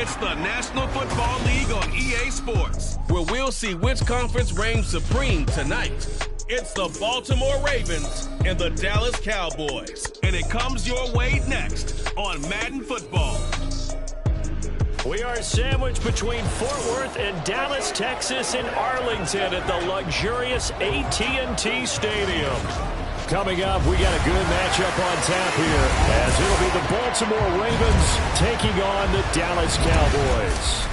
It's the National Football League on EA Sports, where we'll see which conference reigns supreme tonight. It's the Baltimore Ravens and the Dallas Cowboys, and it comes your way next on Madden Football. We are sandwiched between Fort Worth and Dallas, Texas, in Arlington at the luxurious AT&T Stadium. Coming up, we got a good matchup on tap here, as it'll be the Baltimore Ravens taking on the Dallas Cowboys.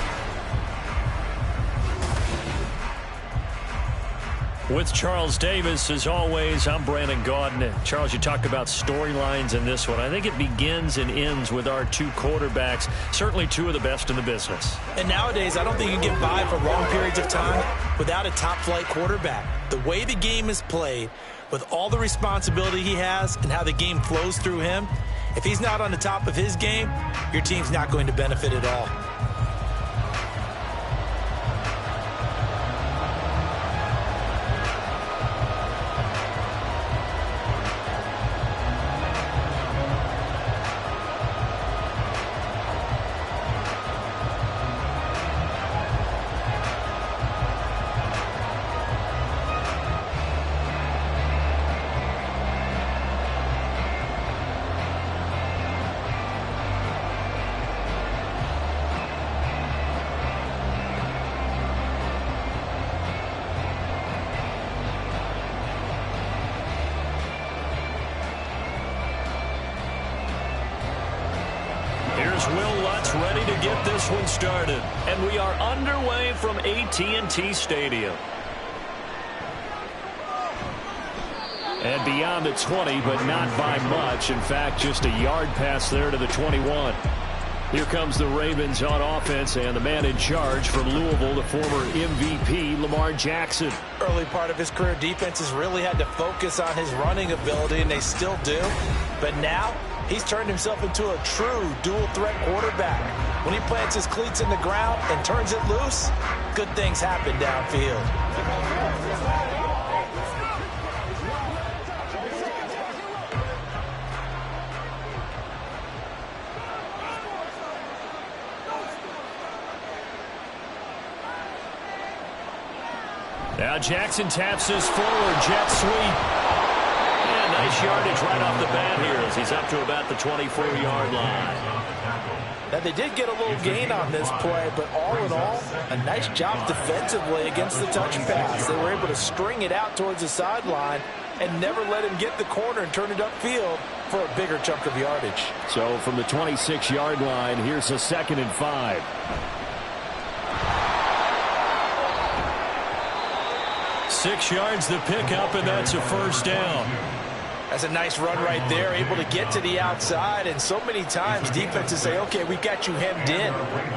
With Charles Davis, as always, I'm Brandon Gaudin. Charles, you talked about storylines in this one. I think it begins and ends with our two quarterbacks, certainly two of the best in the business. And nowadays, I don't think you can get by for long periods of time without a top-flight quarterback. The way the game is played, with all the responsibility he has and how the game flows through him, if he's not on the top of his game, your team's not going to benefit at all. Ready to get this one started, and we are underway from AT&T Stadium. And beyond the 20, but not by much. In fact, just a yard pass there to the 21. Here comes the Ravens on offense, and the man in charge from Louisville, the former MVP, Lamar Jackson. Early part of his career, defenses really had to focus on his running ability, and they still do. But now, he's turned himself into a true dual-threat quarterback. When he plants his cleats in the ground and turns it loose, good things happen downfield. Now Jackson taps this forward, jet sweep. Nice yardage right off the bat here as he's up to about the 24-yard line. Now, they did get a little gain on this play, but all in all, a nice job defensively against the touch pass. They were able to string it out towards the sideline and never let him get the corner and turn it upfield for a bigger chunk of yardage. So from the 26-yard line, here's a 2nd and 5. Six yards the pickup, and that's a first down. That's a nice run right there, able to get to the outside, and so many times defenses say, okay, we got you hemmed in.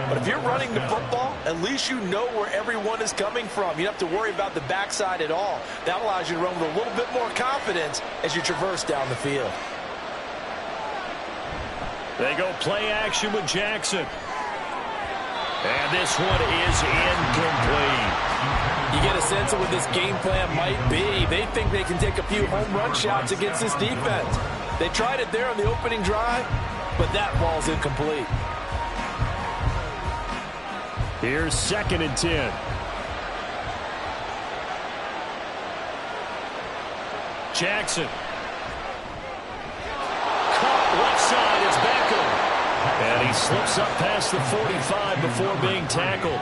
But if you're running the football, at least you know where everyone is coming from. You don't have to worry about the backside at all. That allows you to run with a little bit more confidence as you traverse down the field. They go play action with Jackson. And this one is incomplete. You get a sense of what this game plan might be. They think they can take a few home run shots against this defense. They tried it there on the opening drive, but that ball's incomplete. Here's 2nd and 10. Jackson. Caught left side. It's Beckham. And he slips up past the 45 before being tackled.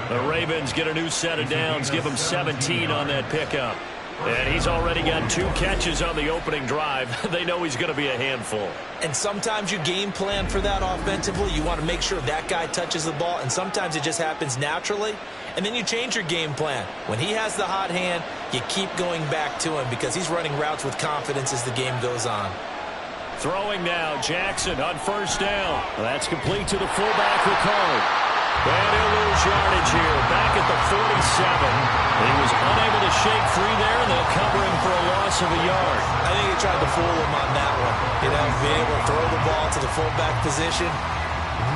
The Ravens get a new set of downs, give him 17 on that pickup. And he's already got 2 catches on the opening drive. They know he's going to be a handful. And sometimes you game plan for that offensively. You want to make sure that guy touches the ball, and sometimes it just happens naturally. And then you change your game plan. When he has the hot hand, you keep going back to him because he's running routes with confidence as the game goes on. Throwing now, Jackson on first down. That's complete to the fullback, Ricard. And he'll lose yardage here, back at the 47. He was unable to shake free there, and they'll cover him for a loss of a yard. I think he tried to fool him on that one. You know, being able to throw the ball to the fullback position,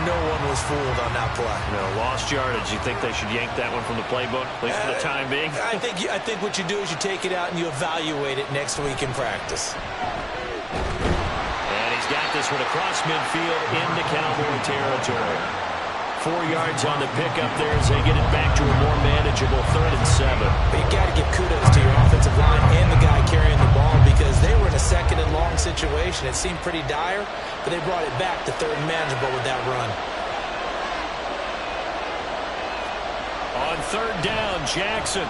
no one was fooled on that play. No, lost yardage. You think they should yank that one from the playbook, at least for the time being? I think what you do is you take it out and you evaluate it next week in practice. And he's got this one across midfield into Cowboy territory. 4 yards on the pickup there as they get it back to a more manageable 3rd and 7. But you got to give kudos to your offensive line and the guy carrying the ball because they were in a 2nd and long situation. It seemed pretty dire, but they brought it back to 3rd and manageable with that run. On 3rd down, Jackson.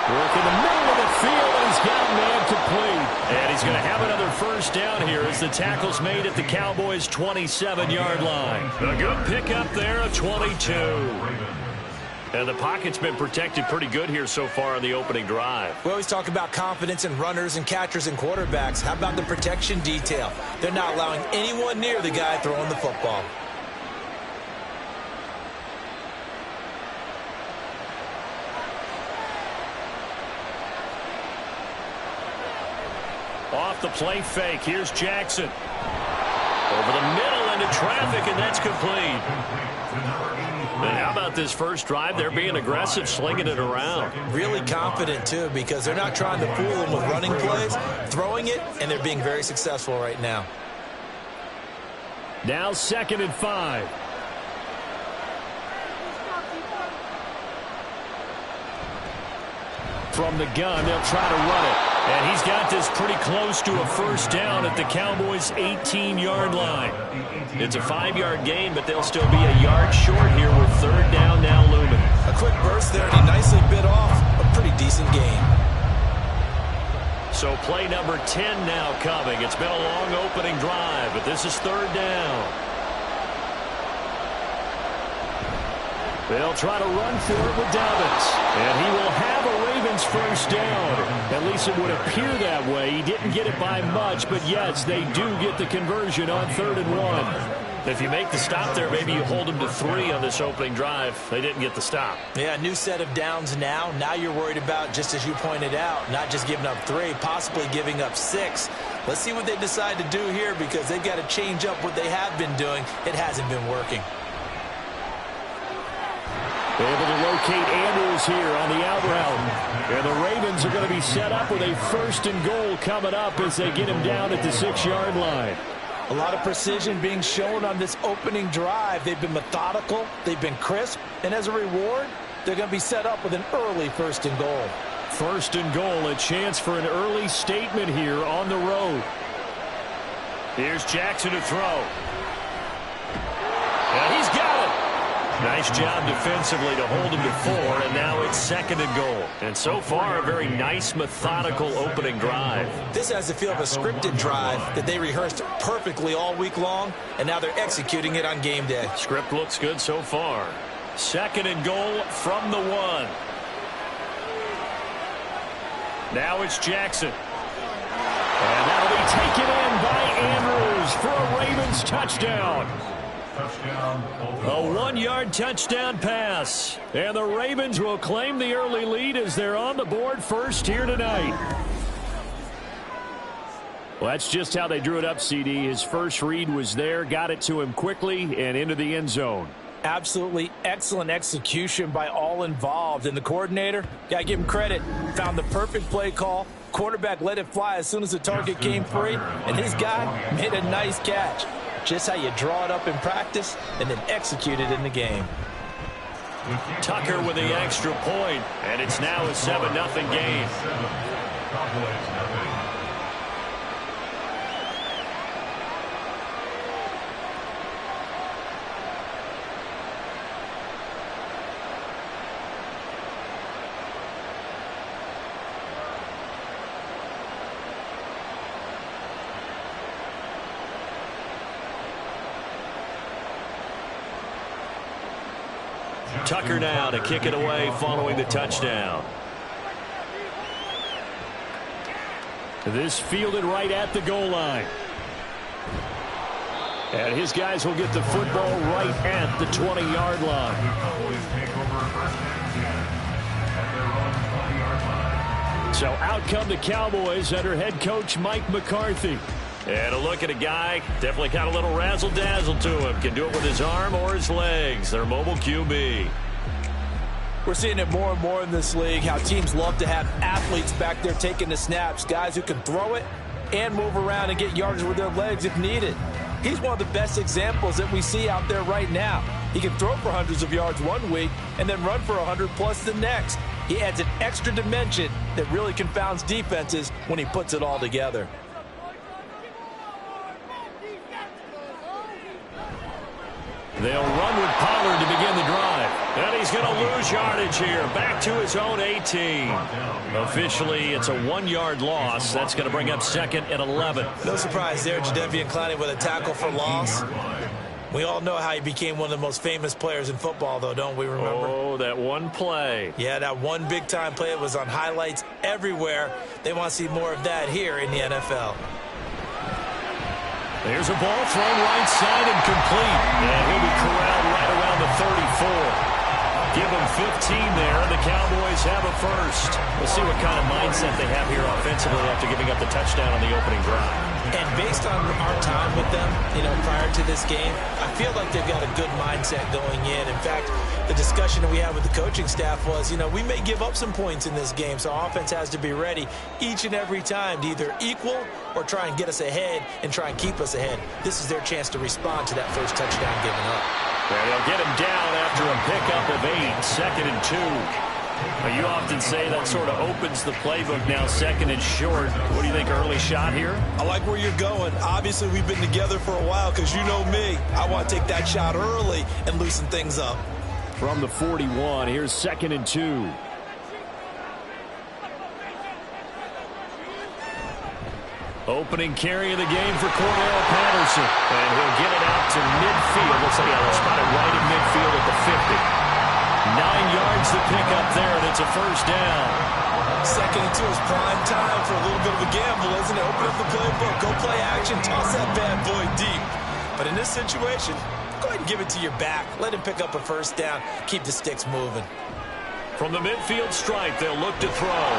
Work in the middle of the field, and he's got a man complete. And he's going to have another 1st down here as the tackle's made at the Cowboys' 27-yard line. A good pickup there of 22. And the pocket's been protected pretty good here so far on the opening drive. We always talk about confidence in runners and catchers and quarterbacks. How about the protection detail? They're not allowing anyone near the guy throwing the football. Off the play fake, here's Jackson. Over the middle into traffic, and that's complete. And how about this first drive? They're being aggressive, slinging it around. Really confident, too, because they're not trying to fool them with running plays, throwing it, and they're being very successful right now. Now 2nd and 5. From the gun, they'll try to run it. And he's got this pretty close to a 1st down at the Cowboys' 18-yard line. It's a 5-yard gain, but they'll still be a yard short here with 3rd down now looming. A quick burst there, and he nicely bit off a pretty decent gain. So play number 10 now coming. It's been a long opening drive, but this is 3rd down. They'll try to run for it with Dobbins. And he will have a Ravens 1st down. At least it would appear that way. He didn't get it by much, but yes, they do get the conversion on 3rd and 1. If you make the stop there, maybe you hold them to 3 on this opening drive. They didn't get the stop. Yeah, new set of downs now. Now you're worried about, just as you pointed out, not just giving up 3, possibly giving up 6. Let's see what they decide to do here because they've got to change up what they have been doing. It hasn't been working. Able to locate Andrews here on the out route. And the Ravens are going to be set up with a 1st and goal coming up as they get him down at the 6-yard line. A lot of precision being shown on this opening drive. They've been methodical. They've been crisp. And as a reward, they're going to be set up with an early 1st and goal. 1st and goal, a chance for an early statement here on the road. Here's Jackson to throw. And he's got it. Nice job defensively to hold him to 4, and now it's 2nd and goal. And so far, a very nice, methodical opening drive. This has the feel of a scripted drive that they rehearsed perfectly all week long, and now they're executing it on game day. Script looks good so far. 2nd and goal from the 1. Now it's Jackson. And that'll be taken in by Andrews for a Ravens touchdown. A 1-yard touchdown pass. And the Ravens will claim the early lead as they're on the board first here tonight. Well, that's just how they drew it up, CD. His first read was there, got it to him quickly, and into the end zone. Absolutely excellent execution by all involved. And the coordinator, got to give him credit, found the perfect play call. Quarterback let it fly as soon as the target came free, and his guy made a nice catch. Just how you draw it up in practice and then execute it in the game. Tucker with the extra point, and it's now a 7-0 game. Tucker now to kick it away following the touchdown. This fielded right at the goal line. And his guys will get the football right at the 20-yard line. So out come the Cowboys under head coach Mike McCarthy. And a look at a guy, definitely got a little razzle-dazzle to him. Can do it with his arm or his legs. Their mobile QB. We're seeing it more and more in this league, how teams love to have athletes back there taking the snaps, guys who can throw it and move around and get yardage with their legs if needed. He's one of the best examples that we see out there right now. He can throw for hundreds of yards one week and then run for 100+ the next. He adds an extra dimension that really confounds defenses when he puts it all together. They'll run with Pollard to begin the drive. And he's going to lose yardage here. Back to his own 18. Officially, it's a 1-yard loss. That's going to bring up 2nd and 11. No surprise there, Jadeveon Clowney with a tackle for loss. We all know how he became one of the most famous players in football, though, don't we remember? Oh, that one play. Yeah, that one big-time play. It was on highlights everywhere. They want to see more of that here in the NFL. There's a ball thrown right side and complete. And he'll be corralled right around the 34. Give him 15 there, and the Cowboys have a first. We'll see what kind of mindset they have here offensively after giving up the touchdown on the opening drive. And based on our time with them, prior to this game, I feel like they've got a good mindset going in. In fact, the discussion that we had with the coaching staff was, we may give up some points in this game, so our offense has to be ready each and every time to either equal or try and get us ahead and try and keep us ahead. This is their chance to respond to that first touchdown given up. Well, they'll get him down after a pickup of 8, 2nd and 2. Well, you often say that sort of opens the playbook now, 2nd and short. What do you think, early shot here? I like where you're going. Obviously, we've been together for a while because you know me. I want to take that shot early and loosen things up. From the 41, here's 2nd and 2. Opening carry of the game for Cordell Patterson. And he'll get it out to midfield. Looks like he'll spot it right in midfield at the 50. 9 yards to pick up there, and it's a first down. 2nd and 2 is prime time for a little bit of a gamble, isn't it? Open up the playbook, go play action, toss that bad boy deep. But in this situation, go ahead and give it to your back. Let him pick up a first down. Keep the sticks moving. From the midfield stripe, they'll look to throw.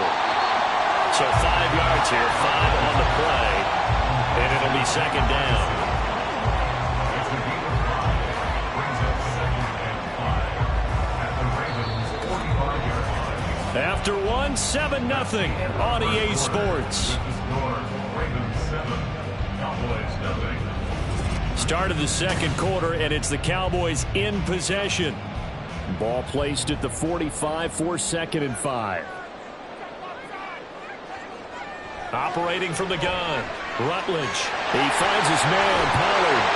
So 5 yards here, 5 on the play, and it'll be 2nd down. After 1, 7-0 on EA Sports. Start of the 2nd quarter, and it's the Cowboys in possession. Ball placed at the 45 for 2nd and 5. Operating from the gun, Rutledge. He finds his man, Pollard.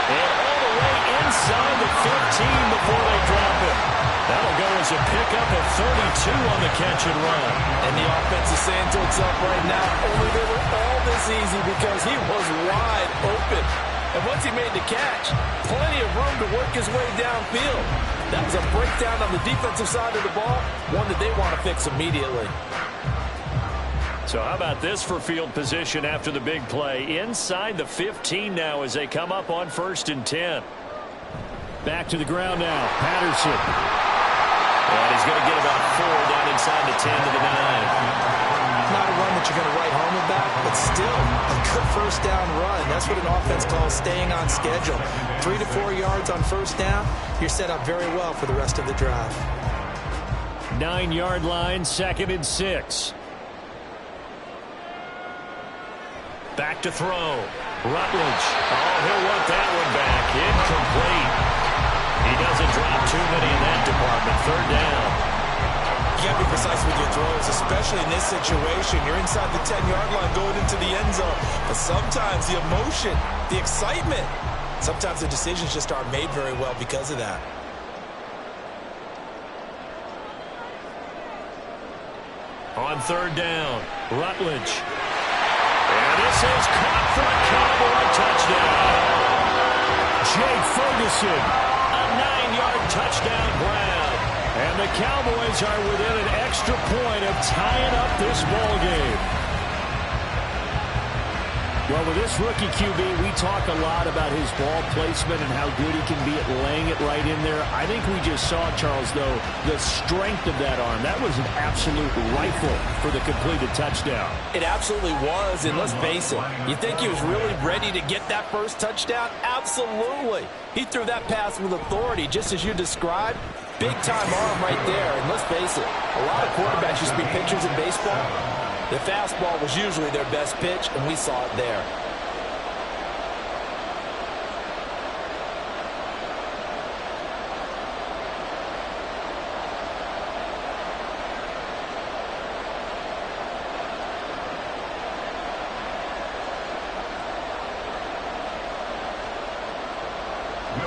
And all the way inside the 15 before they drop him. That'll go as a pickup of 32 on the catch and run. And the offense is saying to itself right now, only they were all this easy because he was wide open. And once he made the catch, plenty of room to work his way downfield. That was a breakdown on the defensive side of the ball, one that they want to fix immediately. So how about this for field position after the big play? Inside the 15 now as they come up on 1st and 10. Back to the ground now, Patterson. And he's going to get about 4 down inside the 10 to the 9. Not a run that you're going to write home about, but still a good first down run. That's what an offense calls staying on schedule. 3 to 4 yards on first down, you're set up very well for the rest of the drive. 9-yard line, 2nd and 6. Back to throw. Rutledge. Oh, he'll want that one back. Incomplete. He doesn't drop too many in that department. 3rd down. You got to be precise with your throws, especially in this situation. You're inside the 10-yard line going into the end zone. But sometimes the emotion, the excitement, sometimes the decisions just aren't made very well because of that. On 3rd down, Rutledge. And this is caught for a Cowboy touchdown. Jake Ferguson, a 9-yard touchdown grab. And the Cowboys are within an extra point of tying up this ball game. Well, with this rookie QB, we talk a lot about his ball placement and how good he can be at laying it right in there. I think we just saw, Charles, though, the strength of that arm. That was an absolute rifle for the completed touchdown. It absolutely was, and let's face it, you think he was really ready to get that first touchdown? Absolutely. He threw that pass with authority, just as you described. Big-time arm right there, and let's face it, a lot of quarterbacks used to be pitchers in baseball. The fastball was usually their best pitch, and we saw it there.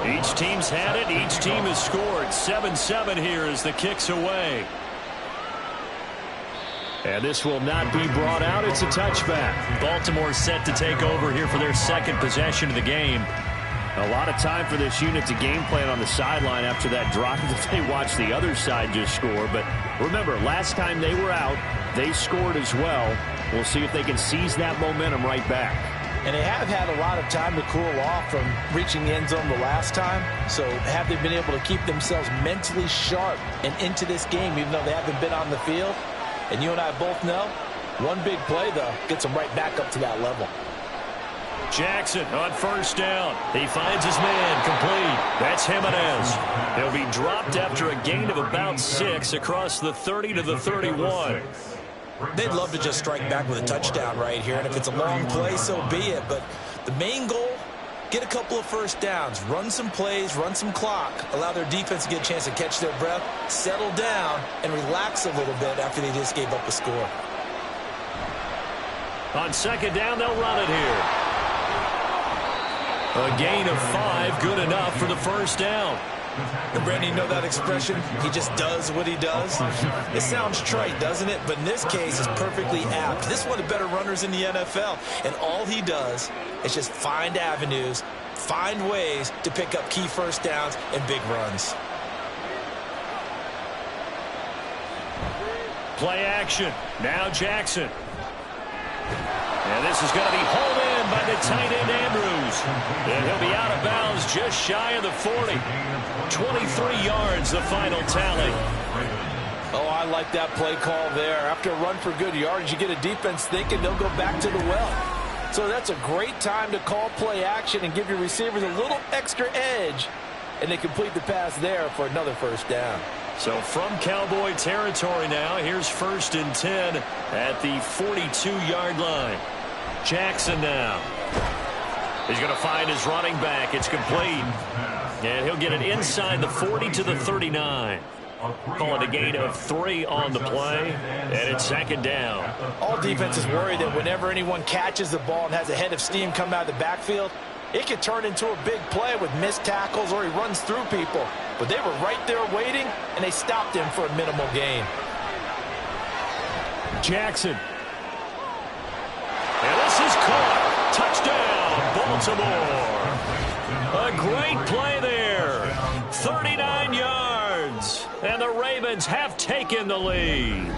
Each team's had it. Each team has scored. 7-7 here as the kick's away. And this will not be brought out. It's a touchback. Baltimore set to take over here for their second possession of the game. A lot of time for this unit to game plan on the sideline after that drive that they watched the other side just score. But remember, last time they were out, they scored as well. We'll see if they can seize that momentum right back. And they have had a lot of time to cool off from reaching the end zone the last time. So have they been able to keep themselves mentally sharp and into this game, even though they haven't been on the field? And you and I both know, one big play, though, gets them right back up to that level. Jackson on first down. He finds his man complete. That's Jimenez. He'll be dropped after a gain of about 6 across the 30 to the 31. They'd love to just strike back with a touchdown right here, and if it's a long play, so be it. But the main goal, get a couple of first downs, run some plays, run some clock, allow their defense to get a chance to catch their breath, settle down, and relax a little bit after they just gave up a score. On second down, they'll run it here. A gain of 5, good enough for the first down. And Brandon, you know that expression? He just does what he does. It sounds trite, doesn't it? But in this case, it's perfectly apt. This is one of the better runners in the NFL. And all he does is just find avenues, find ways to pick up key first downs and big runs. Play action. Now Jackson. And this is going to be hauled in by the tight end Andrews. And he'll be out of bounds just shy of the 40. 23 yards, the final tally. Oh, I like that play call there. After a run for good yards, you get a defense thinking they'll go back to the well. So that's a great time to call play action and give your receivers a little extra edge. And they complete the pass there for another first down. So from Cowboy territory now, here's 1st and 10 at the 42-yard line. Jackson now. He's going to find his running back. It's complete. And he'll get it inside the 40 to the 39. Call it a gain of 3 on the play. And it's second down. All defenses worry that whenever anyone catches the ball and has a head of steam come out of the backfield, it could turn into a big play with missed tackles or he runs through people. But they were right there waiting, and they stopped him for a minimal gain. Jackson. And this is caught. Touchdown, Baltimore. A great play there. 39 yards. And the Ravens have taken the lead.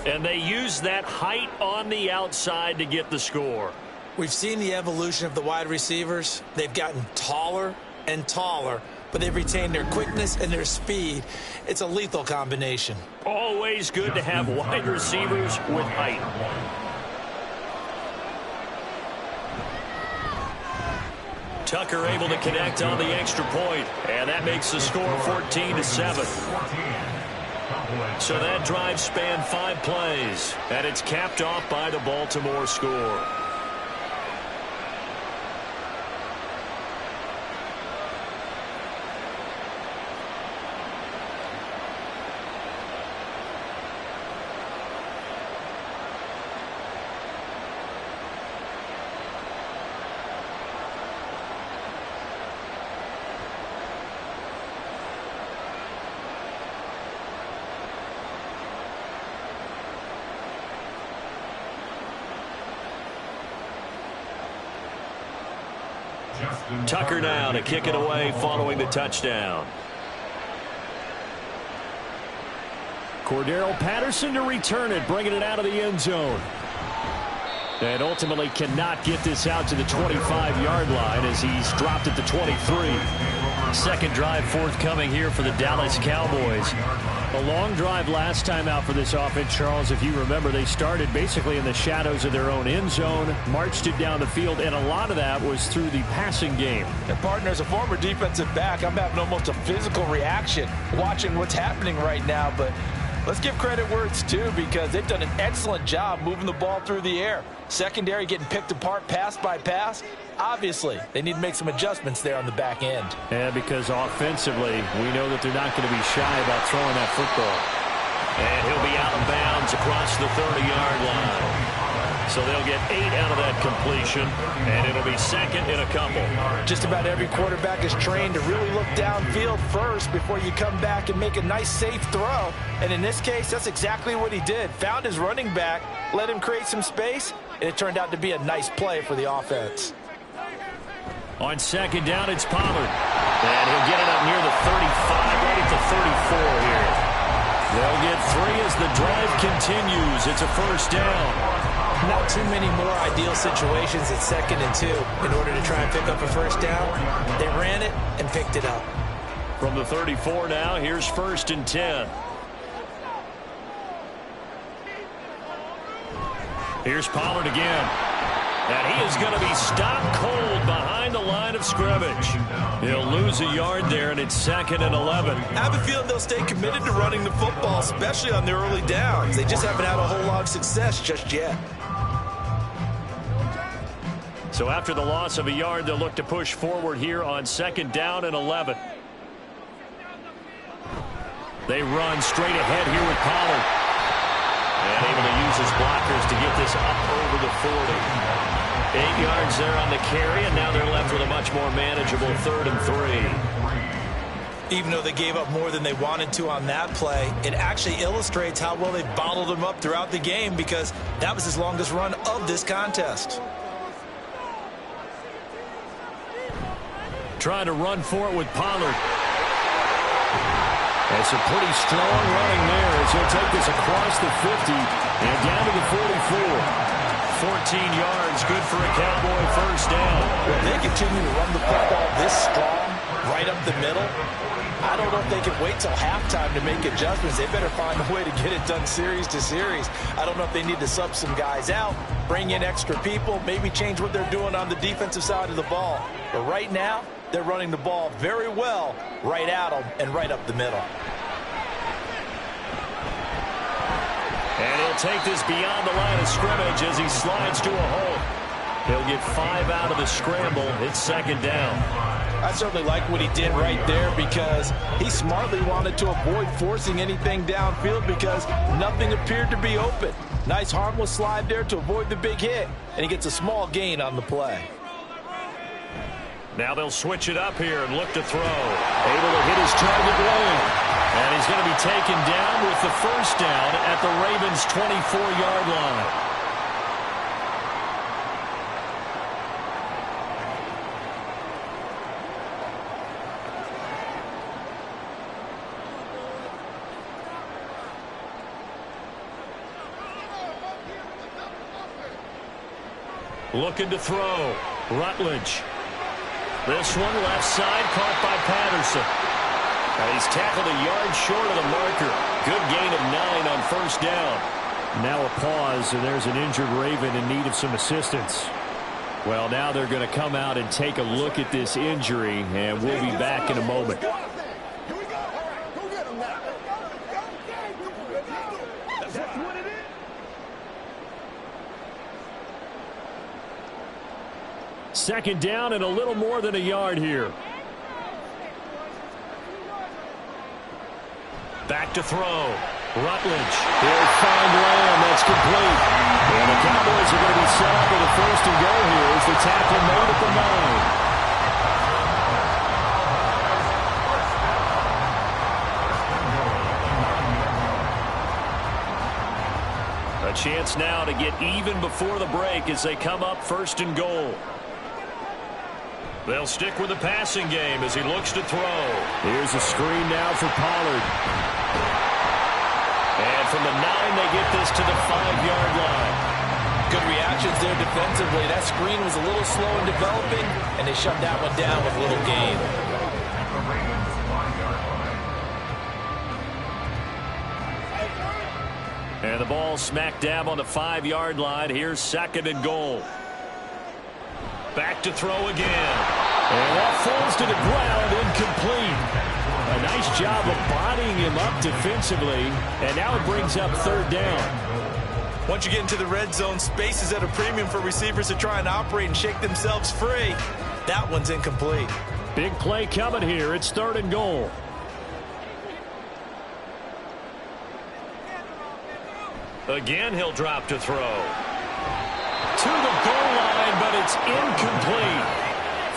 And they use that height on the outside to get the score. We've seen the evolution of the wide receivers. They've gotten taller and taller, but they've retained their quickness and their speed. It's a lethal combination. Always good to have wide receivers with height. Tucker able to connect on the extra point, and that makes the score 14-7. So that drive spanned 5 plays, and it's capped off by the Baltimore score. Tucker now to kick it away following the touchdown. Cordero Patterson to return it, bringing it out of the end zone. And ultimately cannot get this out to the 25-yard line as he's dropped at the 23. Second drive forthcoming here for the Dallas Cowboys. A long drive last time out for this offense, Charles. If you remember, they started basically in the shadows of their own end zone, marched it down the field, and a lot of that was through the passing game. And partner, as a former defensive back, I'm having almost a physical reaction watching what's happening right now. But let's give credit where it's due, because they've done an excellent job moving the ball through the air. Secondary getting picked apart pass by pass. Obviously, they need to make some adjustments there on the back end. Yeah, because offensively, we know that they're not going to be shy about throwing that football. And he'll be out of bounds across the 30-yard line. So they'll get 8 out of that completion, and it'll be second in a couple. Just about every quarterback is trained to really look downfield first before you come back and make a nice, safe throw. And in this case, that's exactly what he did. Found his running back, let him create some space, and it turned out to be a nice play for the offense. On second down, it's Pollard. And he'll get it up near the 35, right at the 34 here. They'll get 3 as the drive continues. It's a first down. Not too many more ideal situations at 2nd and 2 in order to try and pick up a first down. They ran it and picked it up. From the 34 now, here's 1st and 10. Here's Pollard again. And he is going to be stopped cold behind the line of scrimmage. He'll lose a yard there, and it's 2nd and 11. I have a feeling they'll stay committed to running the football, especially on their early downs. They just haven't had a whole lot of success just yet. So after the loss of a yard, they'll look to push forward here on 2nd down and 11. They run straight ahead here with Pollard. And able to use his blockers to get this up over the 40. 8 yards there on the carry, and now they're left with a much more manageable 3rd and 3. Even though they gave up more than they wanted to on that play, it actually illustrates how well they bottled them up throughout the game, because that was his longest run of this contest. Trying to run for it with Pollard. That's a pretty strong running there as he'll take this across the 50 and down to the 44. 14 yards, good for a Cowboy first down. Well, they continue to run the football this strong, right up the middle. I don't know if they can wait till halftime to make adjustments. They better find a way to get it done series to series. I don't know if they need to sub some guys out, bring in extra people, maybe change what they're doing on the defensive side of the ball. But right now, they're running the ball very well right at them and right up the middle. And he'll take this beyond the line of scrimmage as he slides to a hole. He'll get 5 out of the scramble. It's 2nd down. I certainly like what he did right there, because he smartly wanted to avoid forcing anything downfield because nothing appeared to be open. Nice harmless slide there to avoid the big hit, and he gets a small gain on the play. Now they'll switch it up here and look to throw. Able to hit his target lane. And he's going to be taken down with the first down at the Ravens' 24-yard line. Looking to throw. Rutledge. This one left side, caught by Patterson. And he's tackled a yard short of the marker. Good gain of 9 on first down. Now a pause, and there's an injured Raven in need of some assistance. Well, now they're going to come out and take a look at this injury, and we'll be back in a moment. Second down and a little more than a yard here. Back to throw. Rutledge. He'll find Lamb. That's complete. And the Cowboys are going to be set up with a 1st and goal here as the tackle made at the 9. A chance now to get even before the break as they come up 1st and goal. They'll stick with the passing game as he looks to throw. Here's a screen now for Pollard. And from the 9, they get this to the 5-yard line. Good reactions there defensively. That screen was a little slow in developing, and they shut that one down with little gain. And the ball smack dab on the 5-yard line. Here's 2nd and goal. Back to throw again. And that falls to the ground, incomplete. A nice job of bodying him up defensively. And now it brings up 3rd down. Once you get into the red zone, space is at a premium for receivers to try and operate and shake themselves free. That one's incomplete. Big play coming here. It's 3rd and goal. Again, he'll drop to throw. to the goal line, but it's incomplete.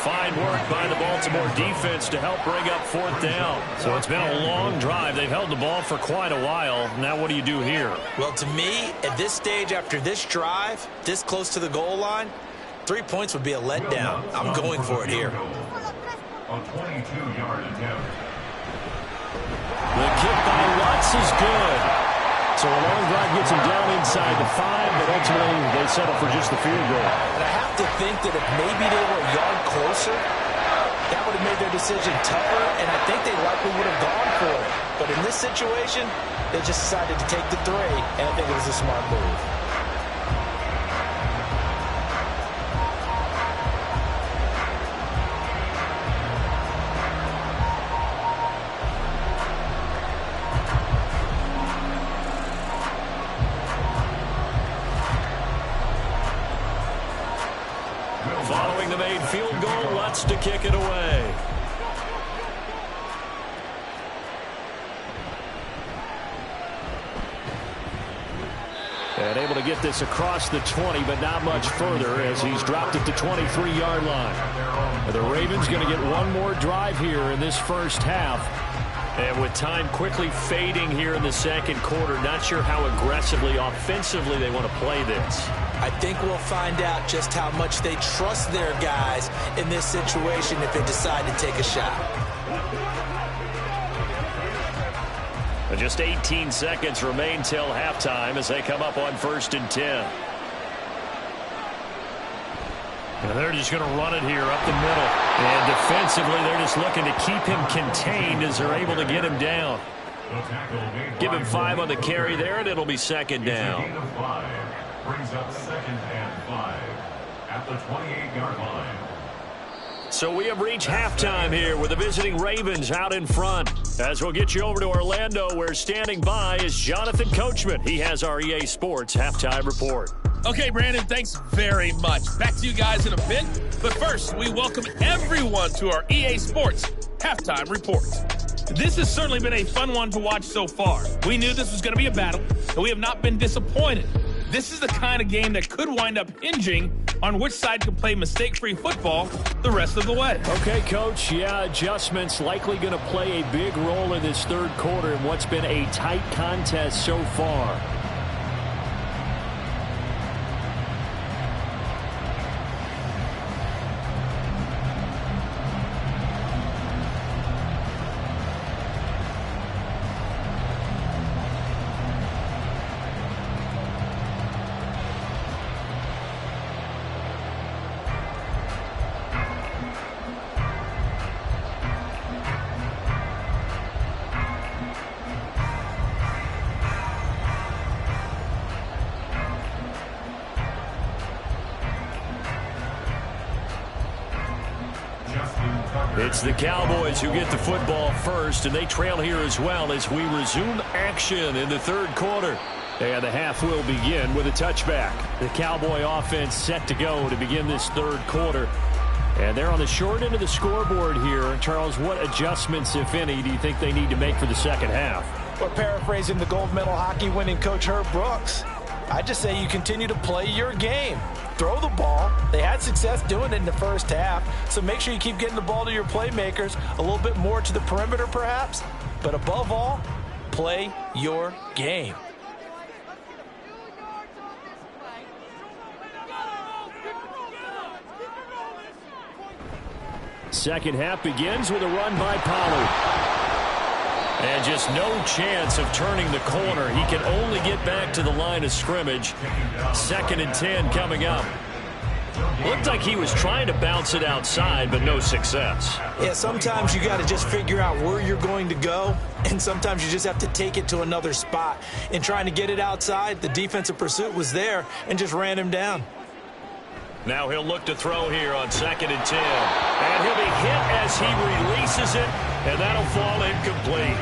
Fine work by the Baltimore defense to help bring up 4th down. So it's been a long drive. They've held the ball for quite a while. Now what do you do here? Well, to me, at this stage after this drive, this close to the goal line, 3 points would be a letdown. I'm going for it here. A 22-yard attempt. The kick by Lutz is good. So a long drive gets him down inside the 5, but ultimately they settle for just the field goal. And I have to think that if maybe they were a yard closer, that would have made their decision tougher, and I think they likely would have gone for it. But in this situation, they just decided to take the 3, and I think it was a smart move. Following the made field goal, Lutz to kick it away. And able to get this across the 20, but not much further as he's dropped it to 23-yard line. And the Ravens going to get one more drive here in this first half. And with time quickly fading here in the second quarter, not sure how aggressively, offensively they want to play this. I think we'll find out just how much they trust their guys in this situation if they decide to take a shot. And just 18 seconds remain till halftime as they come up on 1st and 10. And they're just going to run it here up the middle. And defensively, they're just looking to keep him contained as they're able to get him down. Give him 5 on the carry there, and it'll be 2nd down. Brings up 2nd and 5 at the 28-yard line. So we have reached halftime here with the visiting Ravens out in front. As we'll get you over to Orlando, where standing by is Jonathan Coachman. He has our EA Sports halftime report. Okay, Brandon, thanks very much. Back to you guys in a bit. But first, we welcome everyone to our EA Sports halftime report. This has certainly been a fun one to watch so far. We knew this was going to be a battle, and we have not been disappointed. This is the kind of game that could wind up hinging on which side can play mistake-free football the rest of the way. Okay, Coach. Yeah, adjustments likely going to play a big role in this third quarter in what's been a tight contest so far. It's the Cowboys who get the football first, and they trail here as well as we resume action in the third quarter. And the half will begin with a touchback. The Cowboy offense set to go to begin this third quarter. And they're on the short end of the scoreboard here. Charles, what adjustments, if any, do you think they need to make for the second half? Well, paraphrasing the gold medal hockey winning coach Herb Brooks, I just say you continue to play your game. Throw the ball. They had success doing it in the first half, so make sure you keep getting the ball to your playmakers, a little bit more to the perimeter perhaps, but above all, play your game. Second half begins with a run by Pollard. And just no chance of turning the corner. He can only get back to the line of scrimmage. 2nd and 10 coming up. Looked like he was trying to bounce it outside, but no success. Yeah, sometimes you got to just figure out where you're going to go, and sometimes you just have to take it to another spot. In trying to get it outside, the defensive pursuit was there and just ran him down. Now he'll look to throw here on 2nd and 10. And he'll be hit as he releases it, and that'll fall incomplete.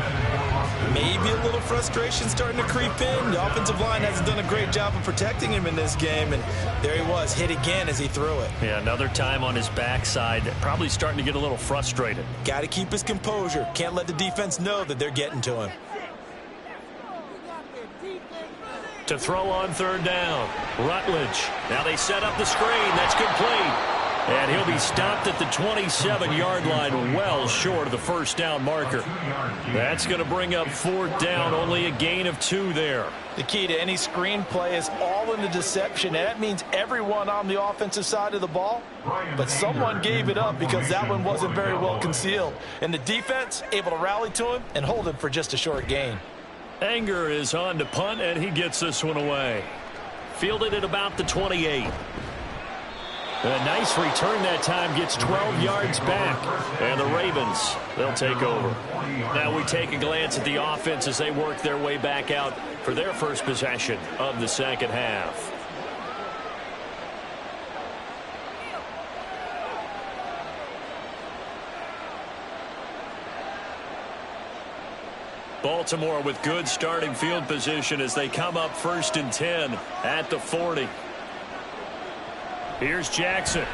Maybe a little frustration starting to creep in. The offensive line hasn't done a great job of protecting him in this game, and there he was, hit again as he threw it. Yeah, another time on his backside, probably starting to get a little frustrated. Got to keep his composure. Can't let the defense know that they're getting to him. To throw on third down. Rutledge. Now they set up the screen. That's complete. And he'll be stopped at the 27-yard line, well short of the first down marker. That's going to bring up fourth down, only a gain of 2 there. The key to any screen play is all in the deception, and that means everyone on the offensive side of the ball. But someone gave it up because that one wasn't very well concealed. And the defense able to rally to him and hold him for just a short gain. Anger is on to punt, and he gets this one away. Fielded at about the 28. A nice return that time, gets 12 yards back. And the Ravens, they'll take over. Now we take a glance at the offense as they work their way back out for their first possession of the second half. Baltimore with good starting field position as they come up 1st and 10 at the 40. Here's Jackson.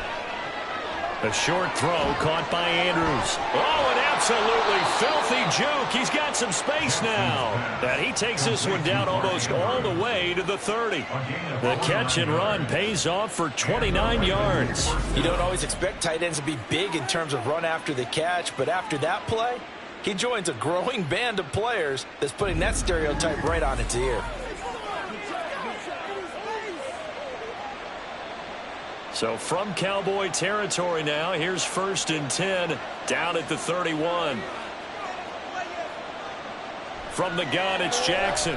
A short throw caught by Andrews. Oh, an absolutely filthy juke. He's got some space now. And he takes this one down almost all the way to the 30. The catch and run pays off for 29 yards. You don't always expect tight ends to be big in terms of run after the catch, but after that play, he joins a growing band of players that's putting that stereotype right on its ear. So from Cowboy territory now, here's 1st and 10 down at the 31. From the gun, it's Jackson.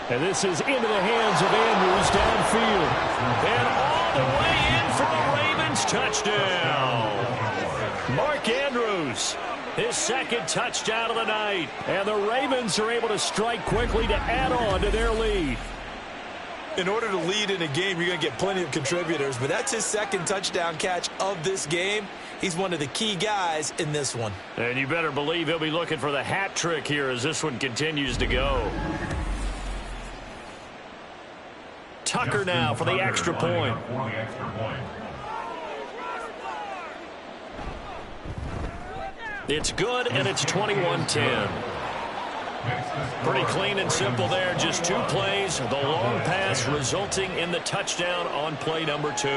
And this is into the hands of Andrews downfield. And all the way in for the Ravens touchdown. Mark Andrews, his second touchdown of the night. And the Ravens are able to strike quickly to add on to their lead. In order to lead in a game, you're going to get plenty of contributors, but that's his second touchdown catch of this game. He's one of the key guys in this one. And you better believe he'll be looking for the hat trick here as this one continues to go. Tucker now for the extra point. It's good, and it's 21-10. Pretty clean and simple there. Just 2 plays. The long pass resulting in the touchdown on play number 2.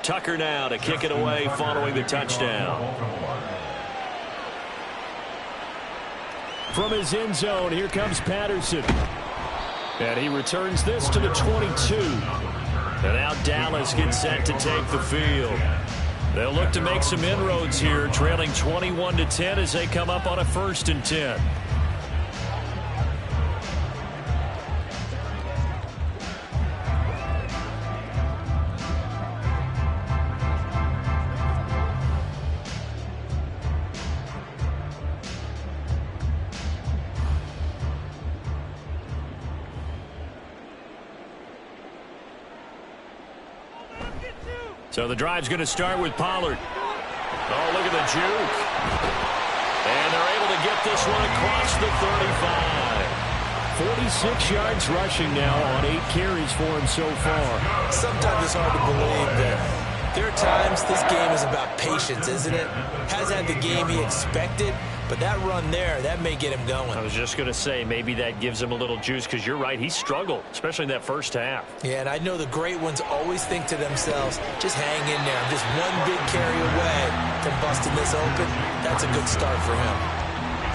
Tucker now to kick it away following the touchdown. From his end zone, here comes Patterson. And he returns this to the 22. And now Dallas gets set to take the field. They'll look to make some inroads here, trailing 21-10 as they come up on a 1st and 10. So the drive's going to start with Pollard. Oh, look at the juke. And they're able to get this one across the 35. 46 yards rushing now on 8 carries for him so far. Sometimes it's hard to believe that there are times this game is about patience, isn't it? Has had the game he expected, but that run there, that may get him going. I was just going to say, maybe that gives him a little juice, because you're right, he struggled, especially in that first half. Yeah, and I know the great ones always think to themselves, just hang in there. I'm just one big carry away from busting this open. That's a good start for him.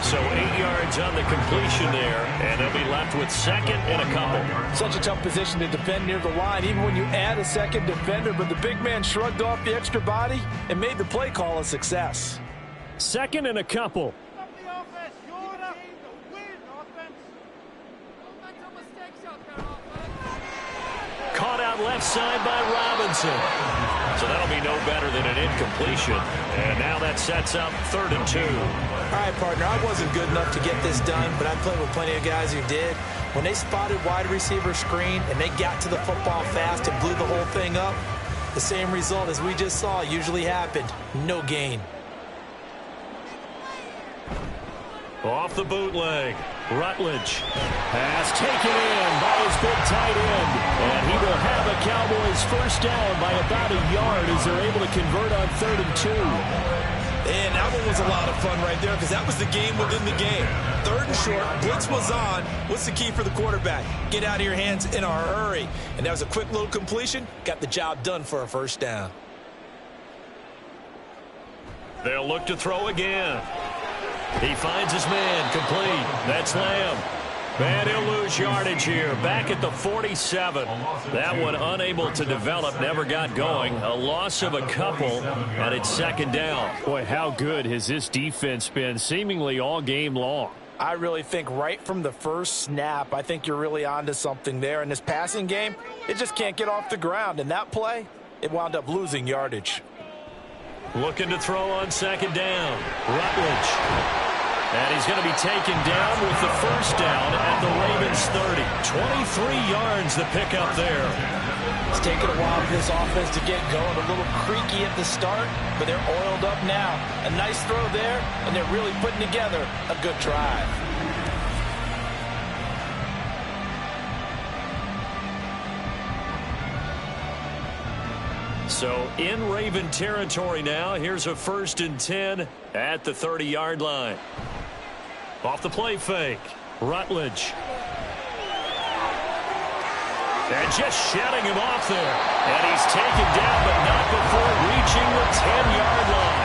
So 8 yards on the completion there, and they'll be left with 2nd and a couple. Such a tough position to defend near the line, even when you add a second defender, but the big man shrugged off the extra body and made the play call a success. 2nd and a couple. Caught out left side by Robinson. So that'll be no better than an incompletion. And now that sets up 3rd and 2. All right, partner, I wasn't good enough to get this done, but I played with plenty of guys who did. When they spotted wide receiver screen and they got to the football fast and blew the whole thing up, the same result as we just saw usually happened. No gain. Off the bootleg. Rutledge. Pass taken in by his big tight end. And he will have a Cowboys first down by about a yard as they're able to convert on 3rd and 2. And that one was a lot of fun right there because that was the game within the game. 3rd and short, blitz was on. What's the key for the quarterback? Get out of your hands in a hurry. And that was a quick little completion. Got the job done for a first down. They'll look to throw again. He finds his man, complete. That's Lamb. And he'll lose yardage here. Back at the 47. That one unable to develop, never got going. A loss of a couple, and it's 2nd down. Boy, how good has this defense been seemingly all game long? I really think right from the first snap, I think you're really onto something there. In this passing game, it just can't get off the ground. And that play, it wound up losing yardage. Looking to throw on 2nd down. Rutledge. And he's going to be taken down with the first down at the Ravens 30. 23 yards the pickup there. It's taken a while for this offense to get going. A little creaky at the start, but they're oiled up now. A nice throw there, and they're really putting together a good drive. So in Raven territory now. Here's a 1st and 10 at the 30-yard line. Off the play fake. Rutledge. And just shedding him off there. And he's taken down, but not before reaching the 10-yard line.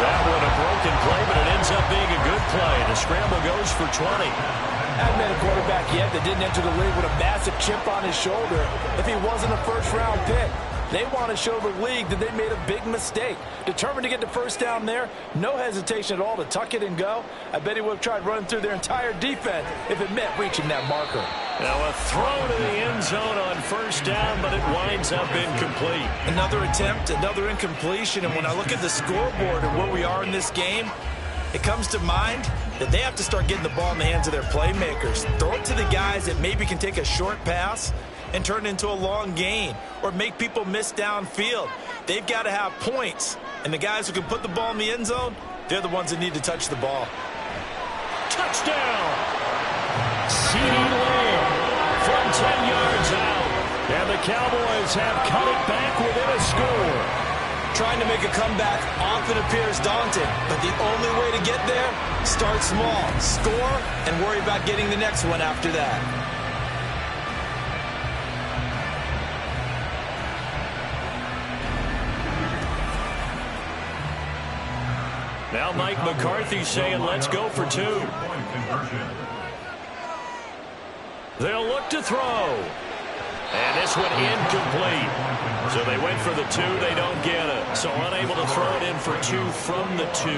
That one a broken play, but it ends up being a good play. The scramble goes for 20. Hadn't been a quarterback yet that didn't enter the league with a massive chip on his shoulder if he wasn't a first-round pick. They want to show the league that they made a big mistake. Determined to get the first down there. No hesitation at all to tuck it and go. I bet he would have tried running through their entire defense if it meant reaching that marker. Now a throw to the end zone on first down, but it winds up incomplete. Another attempt, another incompletion. And when I look at the scoreboard and where we are in this game, it comes to mind that they have to start getting the ball in the hands of their playmakers. Throw it to the guys that maybe can take a short pass and turn it into a long gain or make people miss downfield. They've got to have points. And the guys who can put the ball in the end zone, they're the ones that need to touch the ball. Touchdown! CeeDee Lamb from 10 yards out. And the Cowboys have cut it back within a score. Trying to make a comeback often appears daunting, but the only way to get there, start small, score, and worry about getting the next one after that. Now Mike McCarthy saying, let's go for 2. They'll look to throw. And this one incomplete. So they went for the 2. They don't get it. So unable to throw it in for 2 from the 2.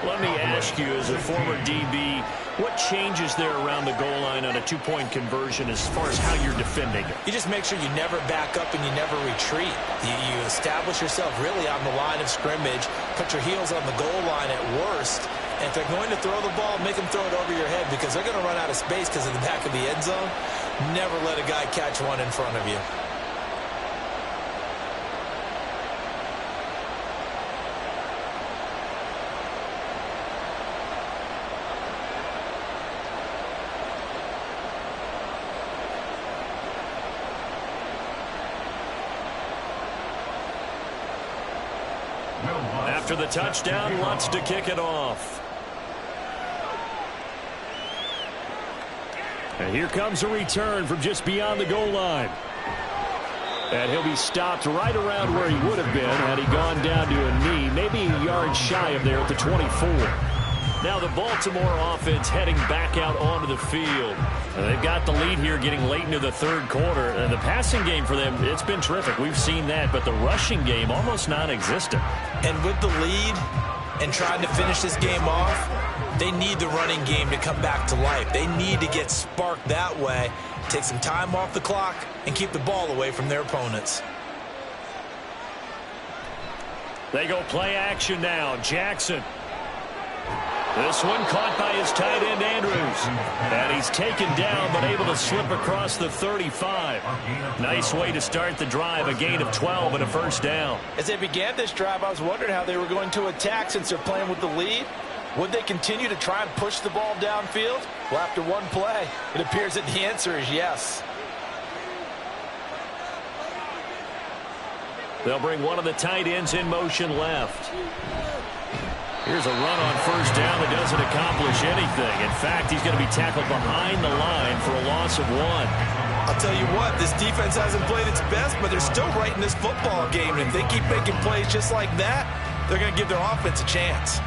Let me ask you, as a former DB, what changes there around the goal line on a 2-point conversion as far as how you're defending it? You just make sure you never back up and you never retreat. You establish yourself really on the line of scrimmage, put your heels on the goal line at worst, and if they're going to throw the ball, make them throw it over your head because they're going to run out of space because of the back of the end zone. Never let a guy catch one in front of you. After the touchdown, Lutz to kick it off. And here comes a return from just beyond the goal line. And he'll be stopped right around where he would have been had he gone down to a knee, maybe a yard shy of there at the 24. Now the Baltimore offense heading back out onto the field. They've got the lead here getting late into the 3rd quarter. And the passing game for them, it's been terrific. We've seen that. But the rushing game, almost non-existent. And with the lead and trying to finish this game off, they need the running game to come back to life. They need to get sparked that way, take some time off the clock, and keep the ball away from their opponents. They go play action now. Jackson. This one caught by his tight end, Andrews. And he's taken down, but able to slip across the 35. Nice way to start the drive, a gain of 12 and a first down. As they began this drive, I was wondering how they were going to attack since they're playing with the lead. Would they continue to try and push the ball downfield? Well, after one play, it appears that the answer is yes. They'll bring one of the tight ends in motion left. Here's a run on first down that doesn't accomplish anything. In fact, he's going to be tackled behind the line for a loss of 1. I'll tell you what, this defense hasn't played its best, but they're still right in this football game. And if they keep making plays just like that, they're going to give their offense a chance.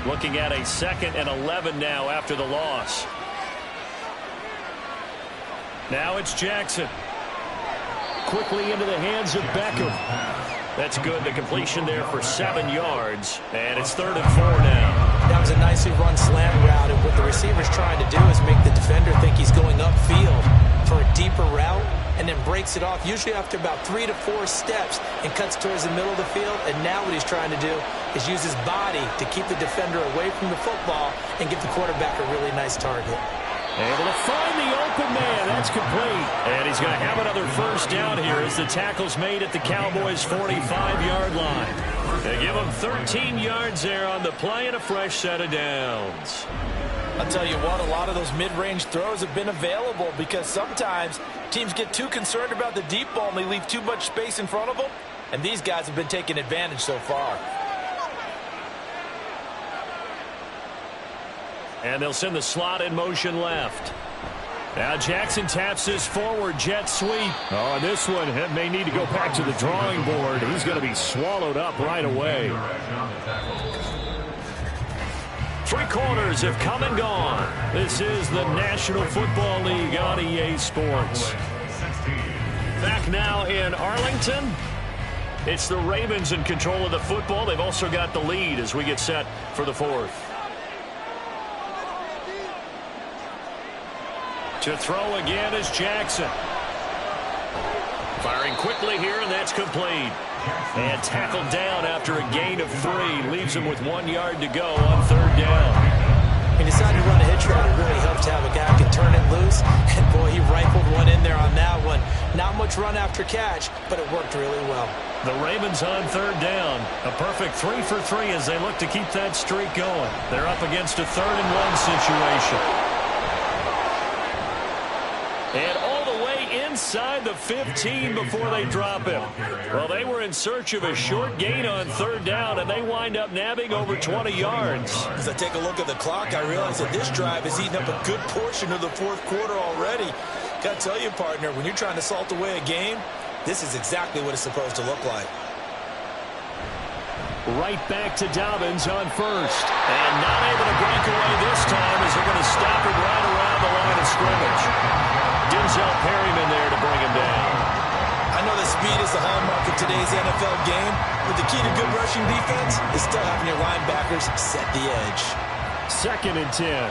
Looking at a 2nd and 11 now after the loss. Now it's Jackson. Quickly into the hands of Beckham. That's good. The completion there for 7 yards. And it's 3rd and 4 now. That was a nicely run slant route. And what the receiver's trying to do is make the defender think he's going upfield for a deeper route and then breaks it off, usually after about 3 to 4 steps, and cuts towards the middle of the field. And now what he's trying to do is use his body to keep the defender away from the football and give the quarterback a really nice target. Able to find the open man. That's complete. And he's going to have another first down here as the tackle's made at the Cowboys' 45-yard line. They give him 13 yards there on the play and a fresh set of downs. I'll tell you what, a lot of those mid-range throws have been available because sometimes teams get too concerned about the deep ball and they leave too much space in front of them. And these guys have been taking advantage so far. And they'll send the slot in motion left. Now Jackson taps this forward jet sweep. Oh, and this one may need to go back to the drawing board. He's going to be swallowed up right away. 3 quarters have come and gone. This is the National Football League on EA Sports. Back now in Arlington. It's the Ravens in control of the football. They've also got the lead as we get set for the 4th. To throw again is Jackson. Firing quickly here, and that's complete. And tackled down after a gain of 3. Leaves him with 1 yard to go on 3rd down. He decided to run a hitch route. It really helps to have a guy who can turn it loose. And, boy, he rifled one in there on that one. Not much run after catch, but it worked really well. The Ravens on 3rd down. A perfect 3 for 3 as they look to keep that streak going. They're up against a 3rd and 1 situation. And all the way inside the 15 before they drop him. Well, they were in search of a short gain on 3rd down, and they wind up nabbing over 20 yards. As I take a look at the clock, I realize that this drive has eaten up a good portion of the 4th quarter already. Got to tell you, partner, when you're trying to salt away a game, this is exactly what it's supposed to look like. Right back to Dobbins on 1st. And not able to break away this time as they're going to stop him right around the line of scrimmage. Denzel Perryman there to bring him down. I know that speed is the hallmark of today's NFL game, but the key to good rushing defense is still having your linebackers set the edge. 2nd and 10.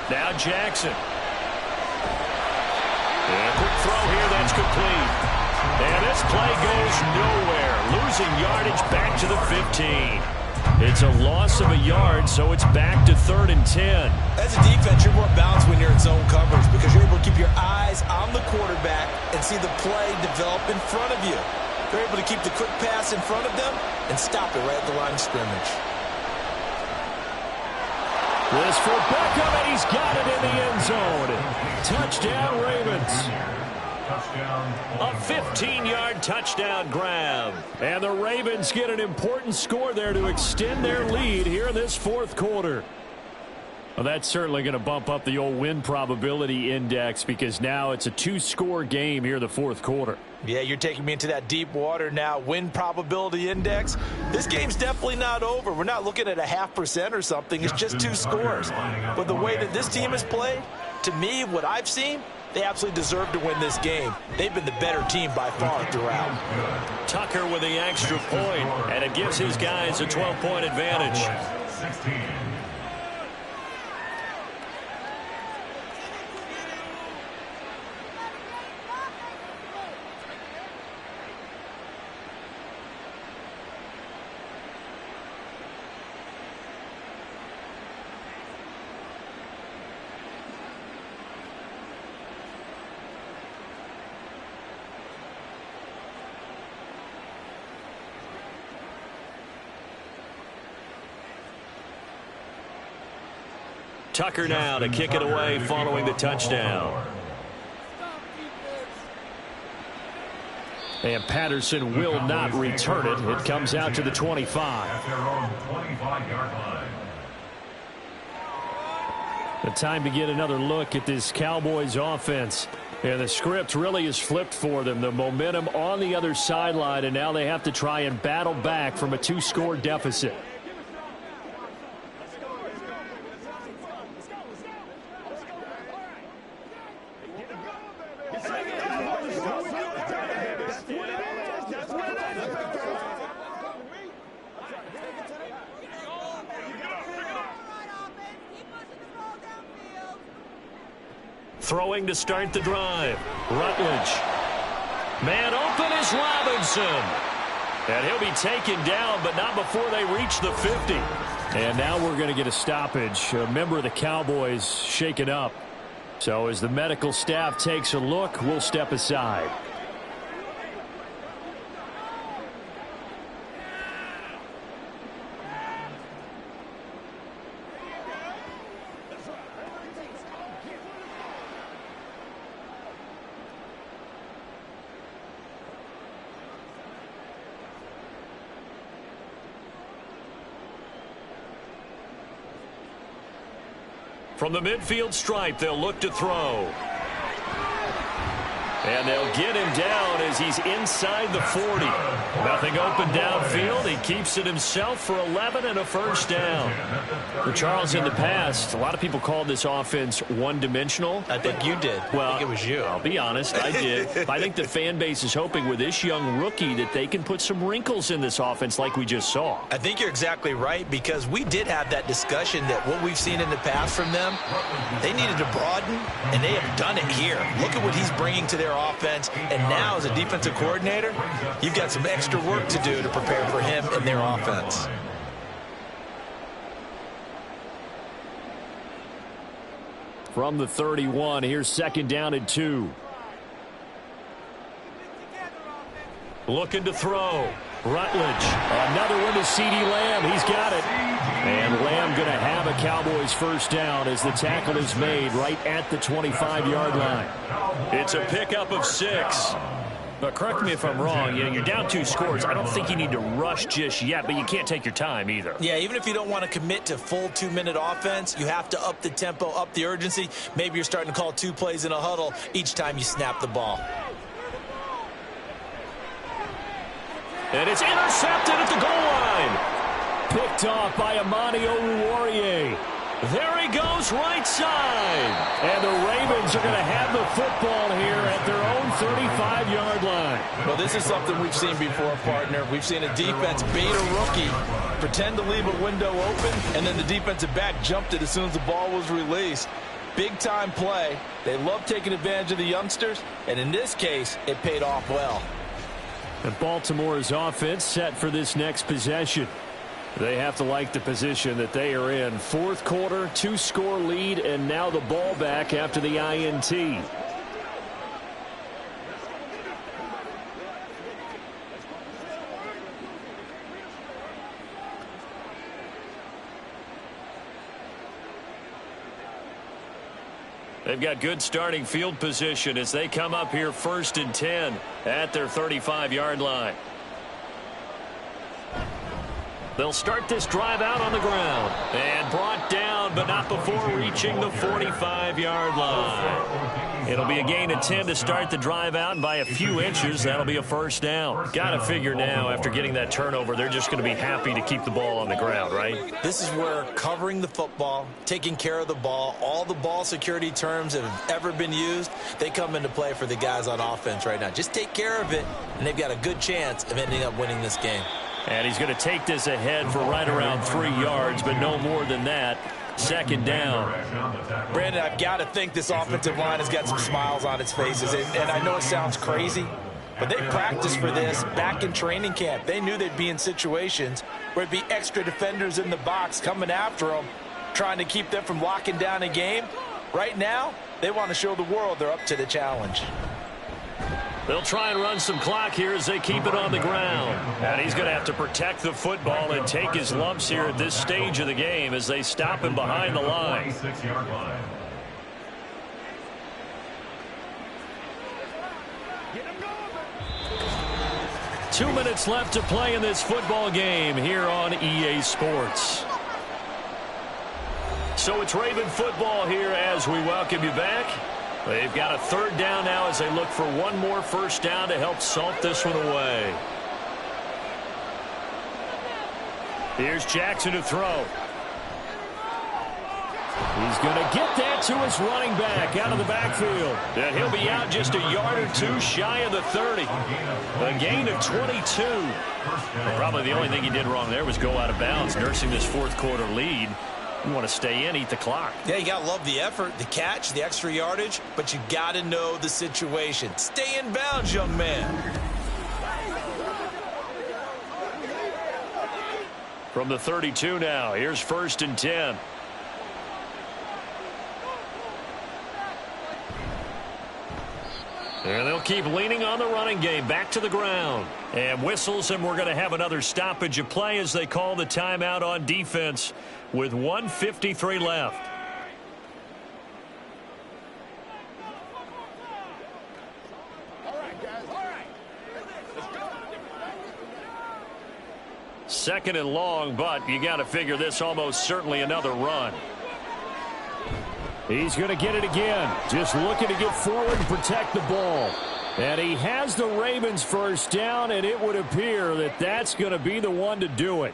Now Jackson. And a quick throw here, that's complete. And this play goes nowhere. Losing yardage back to the 15. It's a loss of a yard, so it's back to 3rd and 10. As a defense, you're more balanced when you're in zone coverage because you're able to keep your eyes on the quarterback and see the play develop in front of you. They're able to keep the quick pass in front of them and stop it right at the line of scrimmage. This for Beckham, and he's got it in the end zone. Touchdown, Ravens. A 15-yard touchdown grab. And the Ravens get an important score there to extend their lead here in this 4th quarter. Well, that's certainly going to bump up the old win probability index because now it's a 2-score game here in the 4th quarter. Yeah, you're taking me into that deep water now. Win probability index. This game's definitely not over. We're not looking at a 0.5% or something. It's just 2 scores. But the way that this team has played, to me, what I've seen, they absolutely deserve to win this game. They've been the better team by far throughout. Tucker with the extra point, and it gives his guys a 12-point advantage. 16. Tucker now to kick it away following the touchdown. And Patterson will not return it. It comes out to the 25. At their own 25-yard line. The time to get another look at this Cowboys offense. And the script really is flipped for them. The momentum on the other sideline, and now they have to try and battle back from a 2-score deficit. Throwing to start the drive. Rutledge. Man open is Robinson. And he'll be taken down, but not before they reach the 50. And now we're going to get a stoppage. A member of the Cowboys shaken up. So as the medical staff takes a look, we'll step aside. From the midfield stripe, they'll look to throw. And they'll get him down as he's inside the 40. Nothing open downfield. He keeps it himself for 11 and a first down. For Charles, in the past, a lot of people called this offense one-dimensional. I think you did. Well, I think it was you. I'll be honest, I did. I think the fan base is hoping with this young rookie that they can put some wrinkles in this offense like we just saw. I think you're exactly right, because we did have that discussion that what we've seen in the past from them, they needed to broaden, and they have done it here. Look at what he's bringing to their offense, and now as a defensive coordinator, you've got some extra work to do to prepare for him and their offense. From the 31, here's 2nd down and 2. Looking to throw. Rutledge. Another one to CeeDee Lamb. He's got it. And Lamb going to have a Cowboys first down as the tackle is made right at the 25-yard line. It's a pickup of 6. But correct me if I'm wrong, you're down 2 scores. I don't think you need to rush just yet, but you can't take your time either. Yeah, even if you don't want to commit to full 2-minute offense, you have to up the tempo, up the urgency. Maybe you're starting to call 2 plays in a huddle each time you snap the ball. And it's intercepted at the goal line. Picked off by Amani Oruwariye. There he goes right side. And the Ravens are going to have the football here at their own 35-yard line. Well, this is something we've seen before, partner. We've seen a defense bait a rookie, pretend to leave a window open, and then the defensive back jumped it as soon as the ball was released. Big-time play. They love taking advantage of the youngsters, and in this case, it paid off well. And Baltimore's offense set for this next possession. They have to like the position that they are in. 4th quarter, 2-score lead, and now the ball back after the INT. They've got good starting field position as they come up here 1st and 10 at their 35-yard line. They'll start this drive out on the ground. And brought down, but not before reaching the 45-yard line. It'll be a gain of 10 to start the drive out, and by a few inches, that'll be a first down. Got to figure now, after getting that turnover, they're just going to be happy to keep the ball on the ground, right? This is where covering the football, taking care of the ball, all the ball security terms that have ever been used, they come into play for the guys on offense right now. Just take care of it, and they've got a good chance of ending up winning this game. And he's going to take this ahead for right around 3 yards, but no more than that. 2nd down. Brandon, I've got to think this offensive line has got some smiles on its faces. And I know it sounds crazy, but they practiced for this back in training camp. They knew they'd be in situations where it'd be extra defenders in the box coming after them, trying to keep them from locking down a game. Right now, they want to show the world they're up to the challenge. They'll try and run some clock here as they keep it on the ground. And he's going to have to protect the football and take his lumps here at this stage of the game as they stop him behind the line. 26-yard line. 2 minutes left to play in this football game here on EA Sports. So it's Raven football here as we welcome you back. They've got a third down now as they look for one more first down to help salt this one away. Here's Jackson to throw. He's going to get that to his running back out of the backfield. And he'll be out just a yard or two shy of the 30. A gain of 22. Well, probably the only thing he did wrong there was go out of bounds, nursing this fourth quarter lead. You want to stay in, eat the clock. Yeah, you got to love the effort, the catch, the extra yardage, but you got to know the situation. Stay in bounds, young man. From the 32 now, here's 1st and 10. And they'll keep leaning on the running game back to the ground. And whistles, and we're going to have another stoppage of play as they call the timeout on defense with 1:53 left. All right, guys. All right. Let's go. 2nd and long, but you got to figure this almost certainly another run. He's going to get it again. Just looking to get forward and protect the ball. And he has the Ravens first down, and it would appear that that's going to be the one to do it.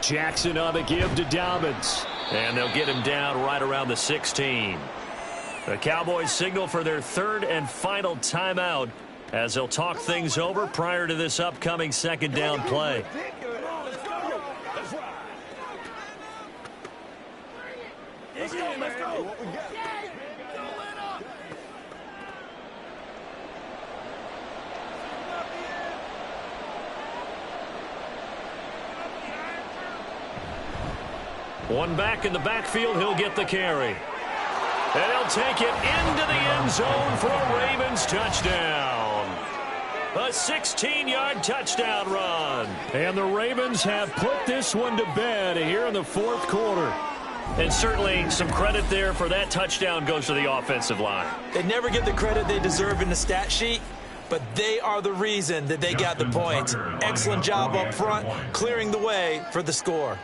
Jackson on the give to Dobbins. And they'll get him down right around the 16. The Cowboys signal for their 3rd and final timeout as they'll talk things over prior to this upcoming 2nd down play. Let's go, let's go. One back in the backfield, he'll get the carry. And he'll take it into the end zone for a Ravens touchdown. A 16-yard touchdown run. And the Ravens have put this one to bed here in the 4th quarter. And certainly some credit there for that touchdown goes to the offensive line. They never get the credit they deserve in the stat sheet, but they are the reason that they got the points. Excellent job up front, clearing the way for the score.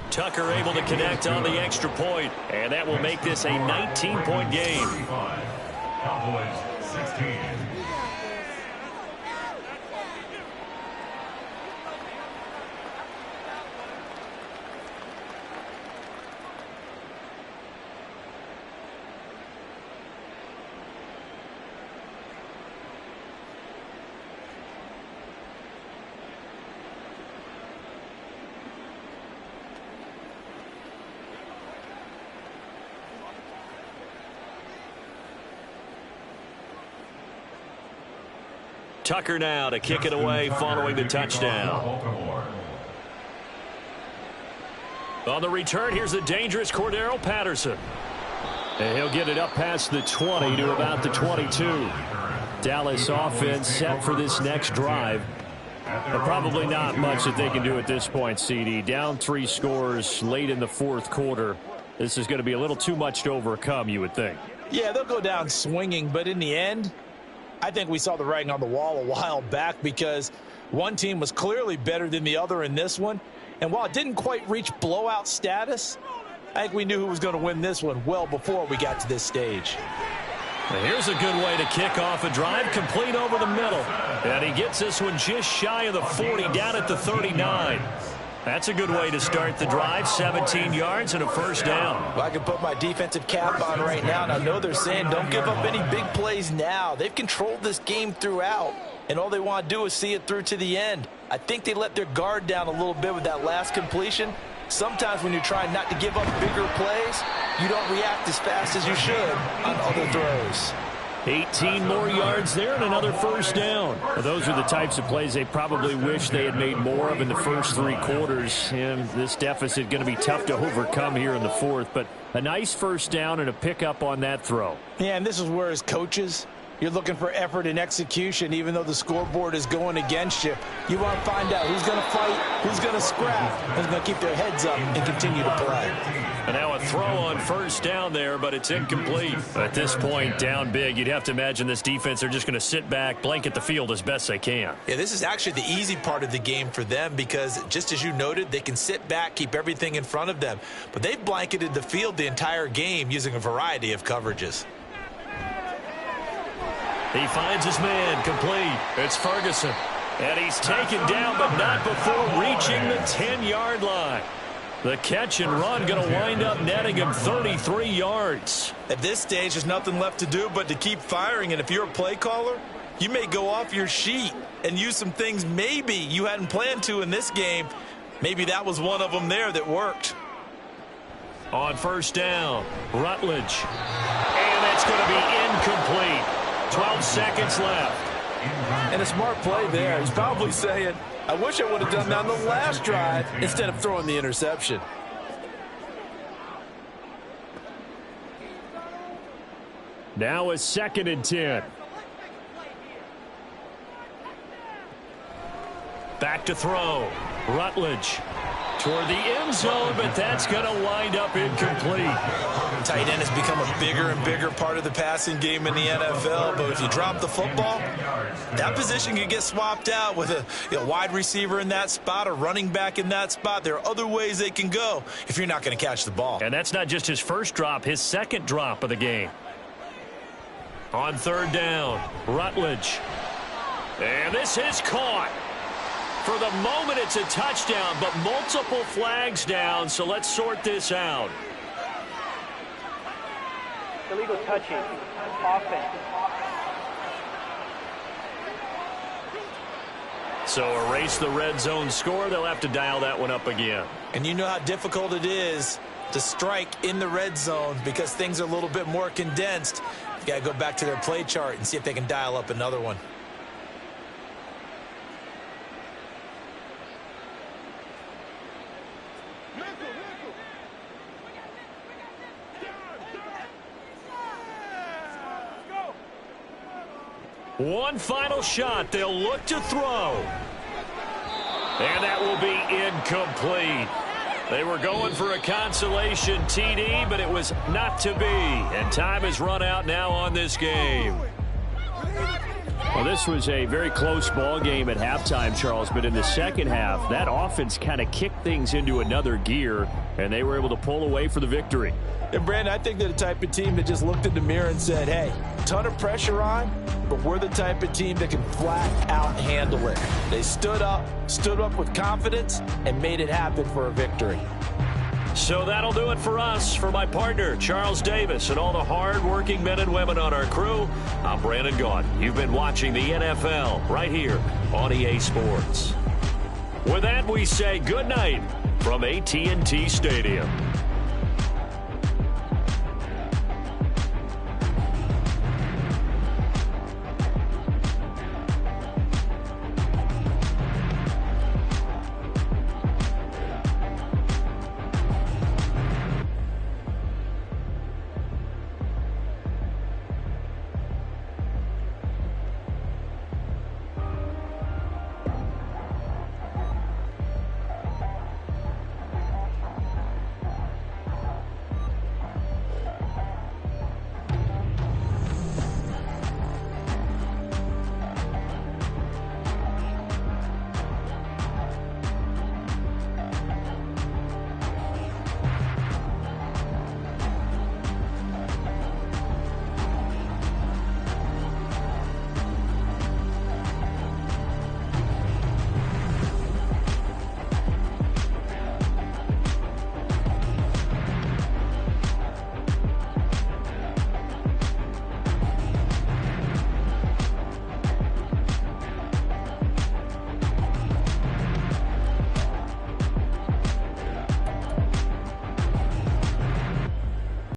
Tucker able to connect on the extra point, and that will make this a 19-point game. 35. Cowboys 16. Tucker now to kick it away following the touchdown. On the return, here's the dangerous Cordero Patterson. And he'll get it up past the 20 to about the 22. Dallas offense set for this next drive. But probably not much that they can do at this point, CD. Down 3 scores late in the 4th quarter. This is going to be a little too much to overcome, you would think. Yeah, they'll go down swinging, but in the end, I think we saw the writing on the wall a while back because one team was clearly better than the other in this one. And while it didn't quite reach blowout status, I think we knew who was going to win this one well before we got to this stage. Now here's a good way to kick off a drive, complete over the middle. And he gets this one just shy of the 40, down at the 39. That's a good way to start the drive, 17 yards and a first down. Well, I can put my defensive cap on right now, and I know they're saying don't give up any big plays now. They've controlled this game throughout. and all they want to do is see it through to the end. I think they let their guard down a little bit with that last completion. Sometimes when you're trying not to give up bigger plays, you don't react as fast as you should on other throws. 18 more yards there and another first down. Well, those are the types of plays they probably wish they had made more of in the first 3 quarters. And this deficit going to be tough to overcome here in the fourth. But a nice first down and a pickup on that throw. Yeah, and this is where as coaches, you're looking for effort and execution. Even though the scoreboard is going against you, you want to find out who's going to fight, who's going to scrap, who's going to keep their heads up and continue to play. And now a throw on first down there, but it's incomplete. At this point, down big, you'd have to imagine this defense are just going to sit back, blanket the field as best they can. Yeah, this is actually the easy part of the game for them because, just as you noted, they can sit back, keep everything in front of them. But they've blanketed the field the entire game using a variety of coverages. He finds his man, complete. It's Ferguson. And he's taken down, but not before reaching the 10-yard line. The catch and run going to wind up netting him 33 yards. At this stage, there's nothing left to do but to keep firing. And if you're a play caller, you may go off your sheet and use some things maybe you hadn't planned to in this game. Maybe that was one of them there that worked. On first down, Rutledge. And it's going to be incomplete. 12 seconds left. And a smart play there. He's probably saying, I wish I would have done that on the last drive instead of throwing the interception. Now a 2nd and 10. Back to throw. Rutledge toward the end zone, but that's going to wind up incomplete. Tight end has become a bigger and bigger part of the passing game in the NFL, but if you drop the football, that position can get swapped out with a wide receiver in that spot, a running back in that spot. There are other ways they can go if you're not going to catch the ball. And that's not just his first drop, his 2nd drop of the game. On 3rd down, Rutledge. And this is caught. For the moment, it's a touchdown, but multiple flags down, so let's sort this out. Illegal touching. Offense. So erase the red zone score. They'll have to dial that one up again. And you know how difficult it is to strike in the red zone because things are a little bit more condensed. You got to go back to their play chart and see if they can dial up another one. One final shot. They'll look to throw. And that will be incomplete. They were going for a consolation TD, but it was not to be. And time has run out now on this game. Well, this was a very close ball game at halftime, Charles, but in the second half, that offense kind of kicked things into another gear, and they were able to pull away for the victory. And, Brandon, I think they're the type of team that just looked in the mirror and said, hey, ton of pressure on, but we're the type of team that can flat out handle it. They stood up with confidence, and made it happen for a victory. So that'll do it for us. For my partner, Charles Davis, and all the hard-working men and women on our crew, I'm Brandon Gaudin. You've been watching the NFL right here on EA Sports. With that, we say good night from AT&T Stadium.